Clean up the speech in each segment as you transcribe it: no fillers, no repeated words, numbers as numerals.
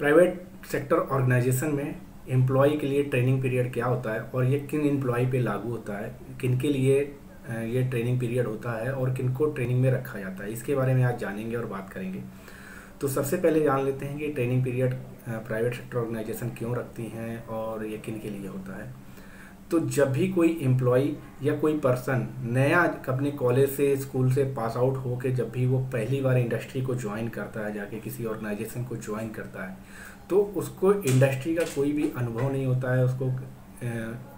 Private sector organisation में employ के लिए ट्रेनिंग पीरियड क्या होता है और ये किन एम्प्लॉय पे लागू होता है, किन के लिए ये ट्रेनिंग पीरियड होता है और किन को ट्रेनिंग में रखा जाता है, इसके बारे में आज जानेंगे और बात करेंगे। तो सबसे पहले जान लेते हैं कि training period private sector organisation क्यों रखती हैं और ये किन के लिए होता है। तो जब भी कोई एम्प्लॉय या कोई पर्सन नया अपने कॉलेज से स्कूल से पास आउट होकर जब भी वो पहली बार इंडस्ट्री को ज्वाइन करता है, जाके किसी ऑर्गेनाइजेशन को ज्वाइन करता है, तो उसको इंडस्ट्री का कोई भी अनुभव नहीं होता है। उसको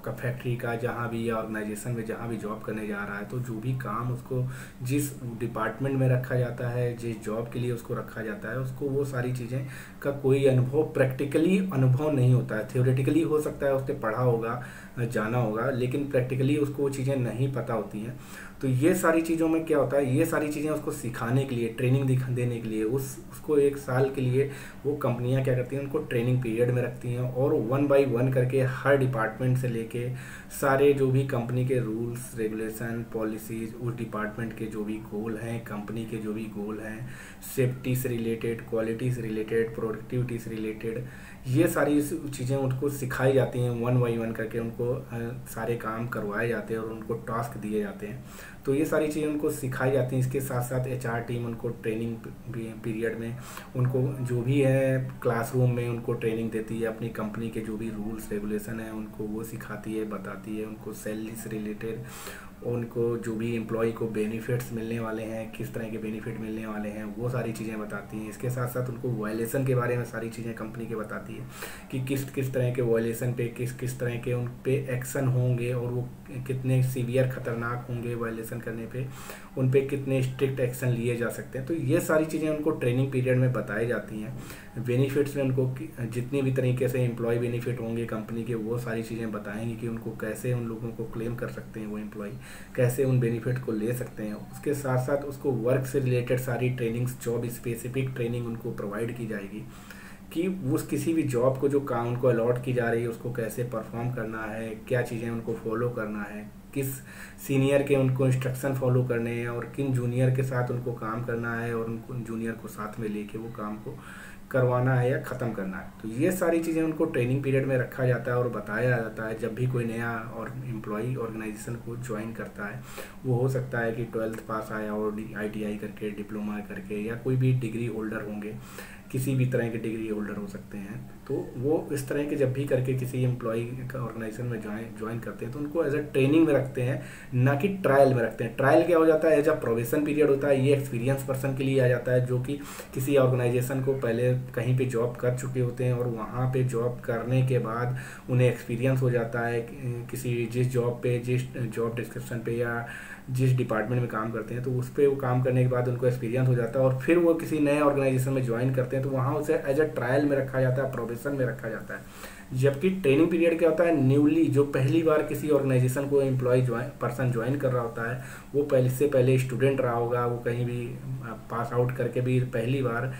का फैक्ट्री का जहाँ भी या ऑर्गेनाइजेशन में जहाँ भी जॉब करने जा रहा है, तो जो भी काम उसको जिस डिपार्टमेंट में रखा जाता है, जिस जॉब के लिए उसको रखा जाता है, उसको वो सारी चीज़ें का कोई अनुभव, प्रैक्टिकली अनुभव नहीं होता है। थ्योरेटिकली हो सकता है उसने पढ़ा होगा, जाना होगा, लेकिन प्रैक्टिकली उसको वो चीज़ें नहीं पता होती हैं। तो ये सारी चीज़ों में क्या होता है, ये सारी चीज़ें उसको सिखाने के लिए, ट्रेनिंग देने के लिए उसको 1 साल के लिए वो कंपनियां क्या करती हैं, उनको ट्रेनिंग पीरियड में रखती हैं और 1 बाय 1 करके हर डिपार्टमेंट से लेके सारे जो भी कंपनी के रूल्स रेगुलेशन पॉलिसीज, उस डिपार्टमेंट के जो भी गोल हैं, कंपनी के जो भी गोल हैं, सेफ्टी से रिलेटेड, क्वालिटी से रिलेटेड, प्रोडक्टिविटी से रिलेटेड, ये सारी चीज़ें उनको सिखाई जाती हैं। 1 बाय 1 करके उनको सारे काम करवाए जाते हैं और उनको टास्क दिए जाते हैं। तो ये सारी चीज़ें उनको सिखाई जाती हैं। इसके साथ साथ HR टीम उनको ट्रेनिंग पीरियड में उनको जो भी है क्लासरूम में उनको ट्रेनिंग देती है, अपनी कंपनी के जो भी रूल्स रेगुलेशन है उनको वो सिखाती है, बताती है। उनको सैलरी से रिलेटेड, उनको जो भी एम्प्लॉय को बेनिफिट्स मिलने वाले हैं, किस तरह के बेनिफिट मिलने वाले हैं, वो सारी चीज़ें बताती हैं। इसके साथ साथ उनको वायलेशन के बारे में सारी चीज़ें कंपनी के बताती है कि किस किस तरह के वायलेशन पे किस किस तरह के उन पे एक्शन होंगे और वो कितने सीवियर खतरनाक होंगे, वायलेशन करने पे उन पे कितने स्ट्रिक्ट एक्शन लिए जा सकते हैं। तो ये सारी चीज़ें उनको ट्रेनिंग पीरियड में बताई जाती हैं। बेनिफिट्स में उनको जितनी भी तरीके से एम्प्लॉय बेनिफिट होंगे कंपनी के, वो सारी चीज़ें बताएंगी कि उनको कैसे उन लोगों को क्लेम कर सकते हैं, वो एम्प्लॉय कैसे उन बेनिफिट को ले सकते हैं। उसके साथ साथ उसको वर्क से रिलेटेड सारी ट्रेनिंग्स, जॉब स्पेसिफिक ट्रेनिंग उनको प्रोवाइड की जाएगी कि उस किसी भी जॉब को जो काम उनको अलॉट की जा रही है उसको कैसे परफॉर्म करना है, क्या चीज़ें उनको फॉलो करना है, किस सीनियर के उनको इंस्ट्रक्शन फॉलो करने हैं और किन जूनियर के साथ उनको काम करना है और उनको जूनियर को साथ में लेके वो काम को करवाना है या ख़त्म करना है। तो ये सारी चीज़ें उनको ट्रेनिंग पीरियड में रखा जाता है और बताया जाता है। जब भी कोई नया और एम्प्लॉय ऑर्गेनाइजेशन को ज्वाइन करता है, वो हो सकता है कि 12th पास आया और ITI करके, डिप्लोमा करके, या कोई भी डिग्री होल्डर होंगे, किसी भी तरह के डिग्री होल्डर हो सकते हैं। तो वो इस तरह के जब भी करके किसी एम्प्लॉय का ऑर्गेनाइजेशन में ज्वाइन करते हैं तो उनको एज अ ट्रेनिंग में रखते हैं, ना कि ट्रायल में रखते हैं। ट्रायल क्या हो जाता है, एज अ प्रोबेशन पीरियड होता है। ये एक्सपीरियंस पर्सन के लिए आ जाता है जो कि किसी ऑर्गेनाइजेशन को पहले कहीं पे जॉब कर चुके होते हैं और वहाँ पे जॉब करने के बाद उन्हें एक्सपीरियंस हो जाता है किसी जिस जॉब पे, जिस जॉब डिस्क्रिप्शन पे या जिस डिपार्टमेंट में काम करते हैं, तो उस पर वो काम करने के बाद उनको एक्सपीरियंस हो जाता है और फिर वो किसी नए ऑर्गेनाइजेशन में ज्वाइन करते हैं तो वहाँ उसे एज अ ट्रायल में रखा जाता है, प्रोबेशन में रखा जाता है। जबकि ट्रेनिंग पीरियड क्या होता है, न्यूली जो पहली बार किसी ऑर्गेनाइजेशन को एम्प्लॉय पर्सन ज्वाइन कर रहा होता है, वो पहले स्टूडेंट रहा होगा, वो कहीं भी पास आउट करके भी पहली बार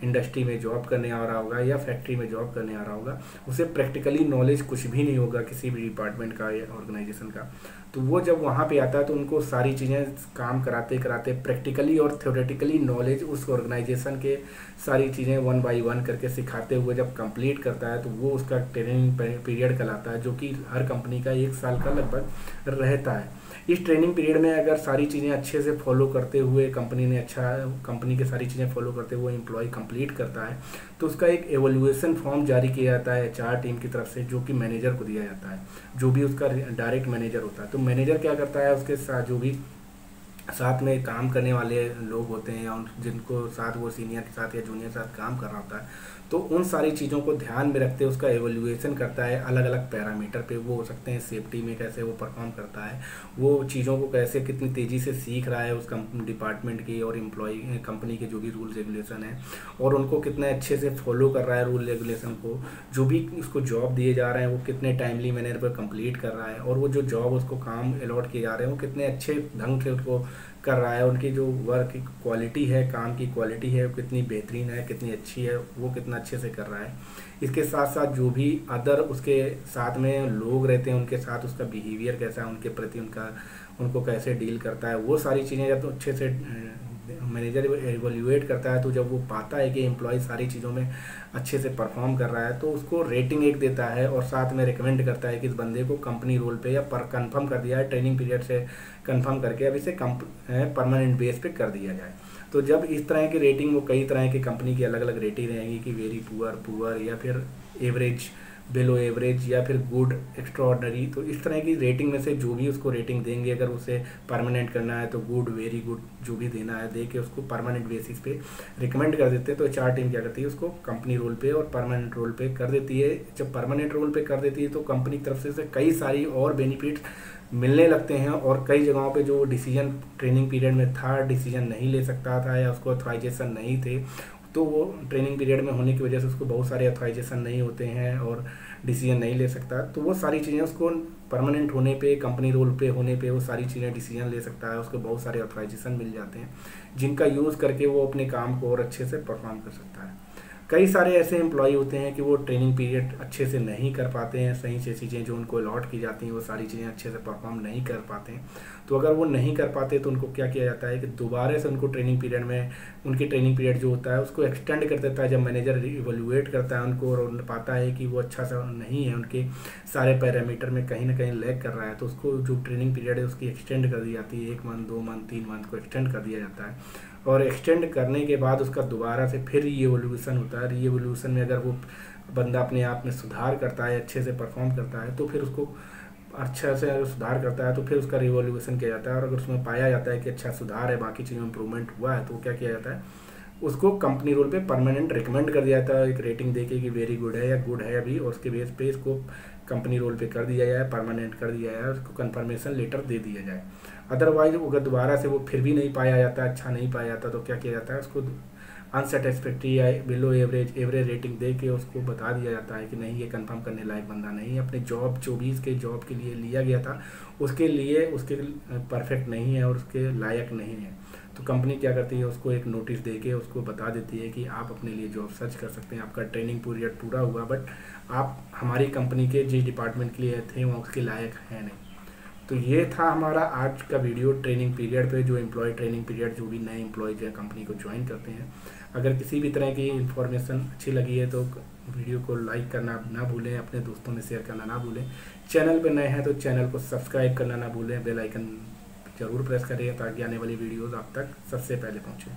इंडस्ट्री में जॉब करने आ रहा होगा या फैक्ट्री में जॉब करने आ रहा होगा, उसे प्रैक्टिकली नॉलेज कुछ भी नहीं होगा किसी भी डिपार्टमेंट का या ऑर्गेनाइजेशन का। तो वो जब वहाँ पे आता है तो उनको सारी चीज़ें काम कराते कराते प्रैक्टिकली और थ्योरेटिकली नॉलेज उस ऑर्गेनाइजेशन के सारी चीज़ें 1 बाय 1 करके सिखाते हुए जब कंप्लीट करता है तो वो उसका ट्रेनिंग पीरियड कहलाता है, जो कि हर कंपनी का 1 साल का लगभग रहता है। इस ट्रेनिंग पीरियड में अगर सारी चीज़ें अच्छे से फॉलो करते हुए कंपनी के सारी चीज़ें फॉलो करते हुए एम्प्लॉय कंप्लीट करता है तो उसका एक एवोल्यूएशन फॉर्म जारी किया जाता है HR टीम की तरफ से, जो कि मैनेजर को दिया जाता है, जो भी उसका डायरेक्ट मैनेजर होता है। तो मैनेजर क्या करता है, उसके साथ जो भी साथ में काम करने वाले लोग होते हैं या जिनको साथ वो सीनियर के साथ या जूनियर के साथ काम कर रहा होता है, तो उन सारी चीज़ों को ध्यान में रखते उसका एवोल्यूएशन करता है अलग अलग पैरामीटर पे। वो हो सकते हैं सेफ्टी में कैसे वो परफॉर्म करता है, वो चीज़ों को कैसे कितनी तेज़ी से सीख रहा है उस डिपार्टमेंट की और एम्प्लॉय कंपनी के जो भी रूल रेगुलेशन है, और उनको कितने अच्छे से फॉलो कर रहा है रूल रेगुलेशन को। जो भी उसको जॉब दिए जा रहे हैं वो कितने टाइमली मैनर पर कंप्लीट कर रहा है, और वो जो जॉब उसको काम अलॉट किए जा रहे हैं वो कितने अच्छे ढंग से उसको कर रहा है। उनकी जो वर्क की क्वालिटी है, काम की क्वालिटी है, वो कितनी बेहतरीन है, कितनी अच्छी है, वो कितना अच्छे से कर रहा है। इसके साथ साथ जो भी अदर उसके साथ में लोग रहते हैं उनके साथ उसका बिहेवियर कैसा है, उनके प्रति उनको कैसे डील करता है, वो सारी चीज़ें जब तो अच्छे से मैनेजर एवेल्यूएट करता है, तो जब वो पाता है कि एम्प्लॉय सारी चीज़ों में अच्छे से परफॉर्म कर रहा है तो उसको रेटिंग 1 देता है और साथ में रिकमेंड करता है कि इस बंदे को कंपनी रोल पे या पर कंफर्म कर दिया है, ट्रेनिंग पीरियड से कंफर्म करके अब इसे परमानेंट बेस पे कर दिया जाए। तो जब इस तरह की रेटिंग, वो कई तरह की कंपनी की अलग अलग रेटिंग रहेंगी कि वेरी पुअर, पुअर या फिर एवरेज, बिलो एवरेज या फिर गुड, एक्स्ट्राऑर्डनरी। तो इस तरह की रेटिंग में से जो भी उसको रेटिंग देंगे, अगर उसे परमानेंट करना है तो गुड, वेरी गुड जो भी देना है दे के उसको परमानेंट बेसिस पे रिकमेंड कर देते हैं। तो एचआर टीम क्या करती है, उसको कंपनी रोल पे और परमानेंट रोल पे कर देती है। जब परमानेंट रोल पे कर देती है तो कंपनी की तरफ से कई सारी और बेनिफिट्स मिलने लगते हैं, और कई जगहों पे जो डिसीजन ट्रेनिंग पीरियड में था, डिसीजन नहीं ले सकता था या उसको ऑथराइजेशन नहीं थे, तो वो ट्रेनिंग पीरियड में होने की वजह से उसको बहुत सारे ऑथराइजेशन नहीं होते हैं और डिसीजन नहीं ले सकता। तो वो सारी चीज़ें उसको परमानेंट होने पे, कंपनी रोल पे होने पे वो सारी चीज़ें डिसीजन ले सकता है, उसको बहुत सारे ऑथराइजेशन मिल जाते हैं जिनका यूज़ करके वो अपने काम को और अच्छे से परफॉर्म कर सकता है। कई सारे ऐसे एम्प्लॉय होते हैं कि वो ट्रेनिंग पीरियड अच्छे से नहीं कर पाते हैं, सही से चीज़ें जो उनको अलॉट की जाती हैं वो सारी चीज़ें अच्छे से परफॉर्म नहीं कर पाते हैं। तो अगर वो नहीं कर पाते तो उनको क्या किया जाता है कि दोबारा से उनको ट्रेनिंग पीरियड में, उनकी ट्रेनिंग पीरियड जो होता है उसको एक्सटेंड कर देता है। जब मैनेजर इवैल्यूएट करता है उनको और पाता है कि वो अच्छा सा नहीं है, उनके सारे पैरामीटर में कहीं ना कहीं लैग कर रहा है, तो उसको जो ट्रेनिंग पीरियड है उसकी एक्सटेंड कर दी जाती है। 1 मंथ, 2 मंथ, 3 मंथ को एक्सटेंड कर दिया जाता है, और एक्सटेंड करने के बाद उसका दोबारा से फिर रीएवोल्यूशन होता है। रीएवोल्यूशन में अगर वो बंदा अपने आप में सुधार करता है, अच्छे से परफॉर्म करता है, तो फिर उसको अच्छा से अगर सुधार करता है तो फिर उसका रिवॉल्यूशन किया जाता है। और अगर उसमें पाया जाता है कि अच्छा सुधार है, बाकी चीज़ों में इंप्रूवमेंट हुआ है, तो क्या किया जाता है, उसको कंपनी रोल पे परमानेंट रिकमेंड कर दिया जाता है, एक रेटिंग देके कि वेरी गुड है या गुड है अभी, और उसके बेस पे इसको कंपनी रोल पे कर दिया जाए, परमानेंट कर दिया जाए, उसको कंफर्मेशन लेटर दे दिया जाए। अदरवाइज अगर दोबारा से वो फिर भी नहीं पाया जाता, अच्छा नहीं पाया जाता, तो क्या किया जाता है, उसको अनसेटिस्फैक्ट्री या बिलो एवरेज, एवरेज रेटिंग दे के उसको बता दिया जाता है कि नहीं, ये कंफर्म करने लायक बंदा नहीं है, अपने जॉब जो भी इसके जॉब के लिए लिया गया था उसके लिए उसके परफेक्ट नहीं है और उसके लायक नहीं है। तो कंपनी क्या करती है, उसको एक नोटिस दे के उसको बता देती है कि आप अपने लिए जॉब सर्च कर सकते हैं, आपका ट्रेनिंग पीरियड पूरा हुआ, बट आप हमारी कंपनी के जिस डिपार्टमेंट के लिए थे वहाँ उसके लायक हैं नहीं। तो ये था हमारा आज का वीडियो ट्रेनिंग पीरियड पे, जो एम्प्लॉय ट्रेनिंग पीरियड, जो भी नए एम्प्लॉय जो है कंपनी को ज्वाइन करते हैं। अगर किसी भी तरह की इन्फॉर्मेशन अच्छी लगी है तो वीडियो को लाइक करना ना भूलें, अपने दोस्तों में शेयर करना ना भूलें। चैनल पे नए हैं तो चैनल को सब्सक्राइब करना ना भूलें, बेल आइकन जरूर प्रेस करें ताकि आने वाली वीडियोज़ आप तक सबसे पहले पहुँचें।